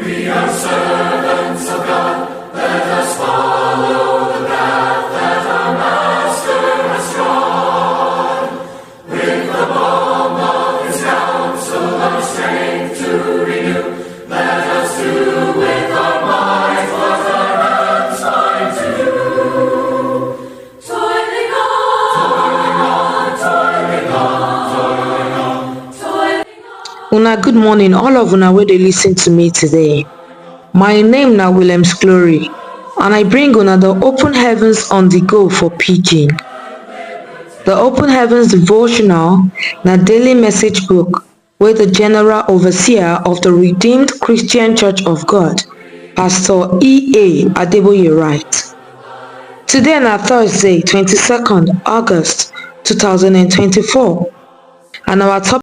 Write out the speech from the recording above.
We are servants of God, let us follow the path that our Master has trod. With the balm of His counsel our strength to renew, let us do with our minds what our hands find to do. Toiling on, toiling on, toiling on, toiling on. Una good morning, all of una wey dey listen to me today. My name na Williams Glory, and I bring una the Open Heavens on the Go for Pidgin. The Open Heavens devotional na daily message book wey the General Overseer of the Redeemed Christian Church of God, Pastor E.A. Adeboye write. Today na Thursday, 22nd August 2024, and our topic